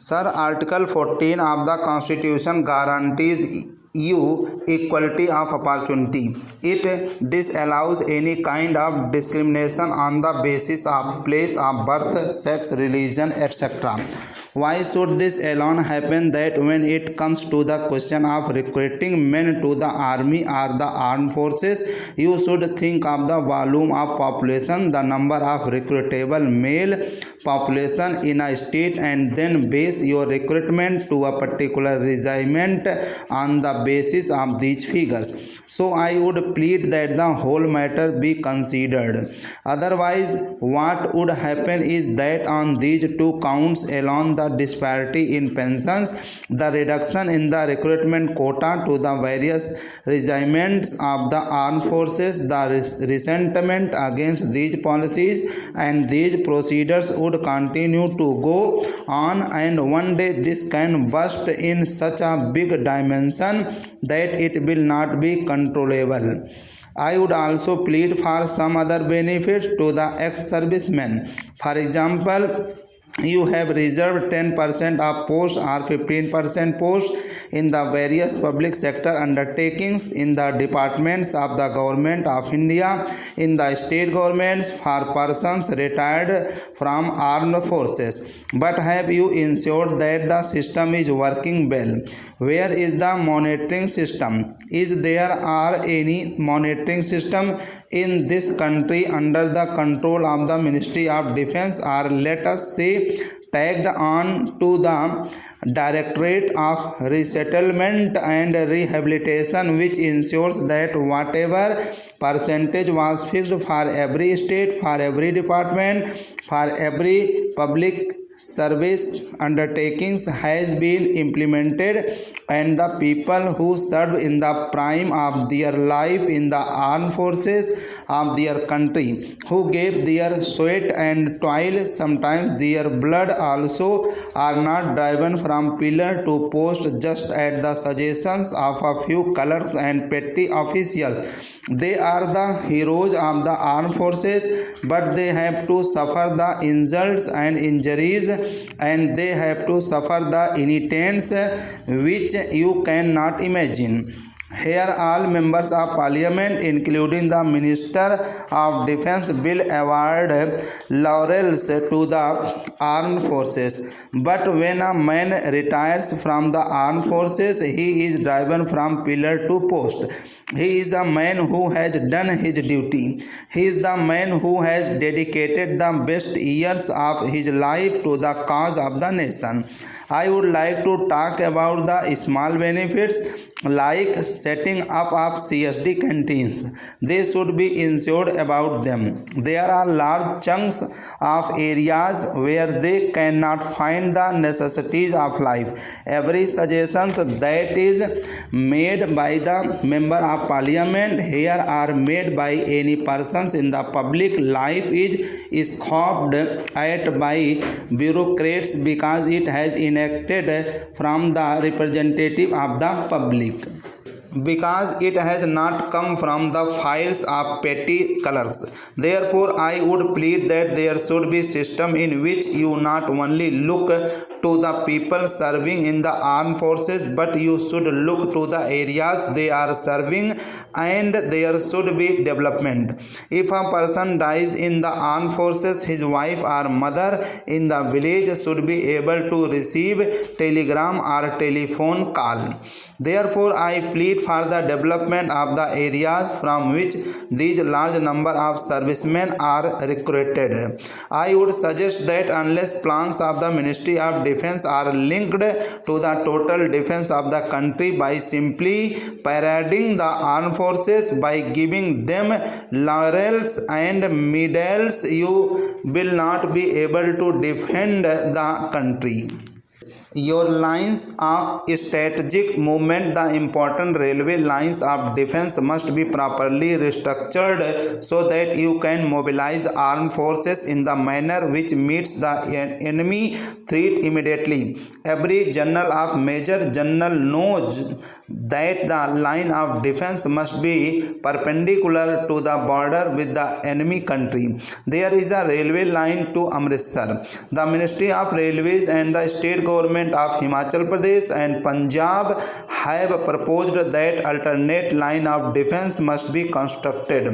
Sir, Article 14 of the Constitution guarantees you equality of opportunity. It disallows any kind of discrimination on the basis of place of birth, sex, religion, etc. Why should this alone happen? That when it comes to the question of recruiting men to the army or the armed forces, you should think of the volume of population, the number of recruitable male population in a state, and then base your recruitment to a particular regiment on the basis of these figures. So I would plead that the whole matter be considered. Otherwise, what would happen is that on these two counts alone, the disparity in pensions, the reduction in the recruitment quota to the various regiments of the armed forces, the resentment against these policies and these procedures would continue to go on, and one day this can burst in such a big dimension that it will not be controllable. I would also plead for some other benefits to the ex-servicemen. For example, you have reserved 10% of posts or 15% posts in the various public sector undertakings in the departments of the government of India, in the state governments for persons retired from armed forces. But have you ensured that the system is working well? Where is the monitoring system? Is there any monitoring system in this country under the control of the Ministry of Defense, or let us say tagged on to the Directorate of Resettlement and Rehabilitation, which ensures that whatever percentage was fixed for every state, for every department, for every public service undertakings has been implemented, and the people who served in the prime of their life in the armed forces of their country, who gave their sweat and toil, sometimes their blood also, are not driven from pillar to post just at the suggestions of a few clerks and petty officials. They are the heroes of the armed forces, but they have to suffer the insults and injuries, and they have to suffer the irritants which you cannot imagine. Here all members of parliament, including the Minister of Defense, will award laurels to the armed forces. But when a man retires from the armed forces, he is driven from pillar to post. He is a man who has done his duty. He is the man who has dedicated the best years of his life to the cause of the nation. I would like to talk about the small benefits like setting up of CSD canteens. They should be ensured about them. There are large chunks of areas where they cannot find the necessities of life. Every suggestion that is made by the member of parliament here are made by any persons in the public life is scoffed at by bureaucrats because it has enacted from the representative of the public, because it has not come from the files of petty clerks. Therefore, I would plead that there should be a system in which you not only look to the people serving in the armed forces, but you should look to the areas they are serving, and there should be development. If a person dies in the armed forces, his wife or mother in the village should be able to receive telegram or telephone call. Therefore, I plead for the development of the areas from which these large number of servicemen are recruited. I would suggest that unless plans of the Ministry of Defense are linked to the total defense of the country by simply parading the armed forces by giving them laurels and medals, you will not be able to defend the country. Your lines of strategic movement, the important railway lines of defense must be properly restructured so that you can mobilize armed forces in the manner which meets the enemy threat immediately. Every general of major general knows that the line of defense must be perpendicular to the border with the enemy country. There is a railway line to Amritsar. The Ministry of Railways and the state government of Himachal Pradesh and Punjab have proposed that alternate line of defense must be constructed.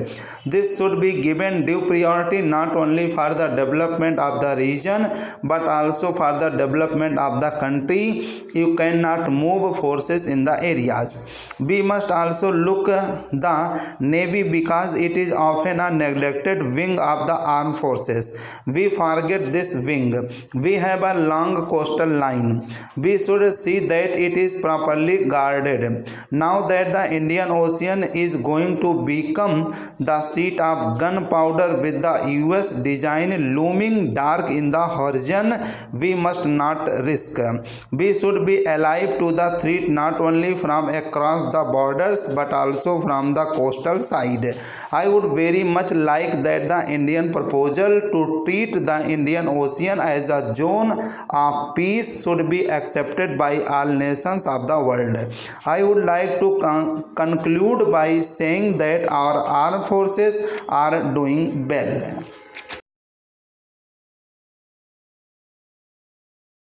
This should be given due priority not only for the development of the region but also for the development of the country. You cannot move forces in the areas. We must also look the Navy because it is often a neglected wing of the armed forces. We forget this wing. We have a long coastal line. We should see that it is properly guarded. Now that the Indian Ocean is going to become the seat of gunpowder with the US design looming dark in the horizon, we must not risk. We should be alive to the threat not only from across the borders but also from the coastal side. I would very much like that the Indian proposal to treat the Indian Ocean as a zone of peace should be accepted by all nations of the world. I would like to conclude by saying that our armed forces are doing well.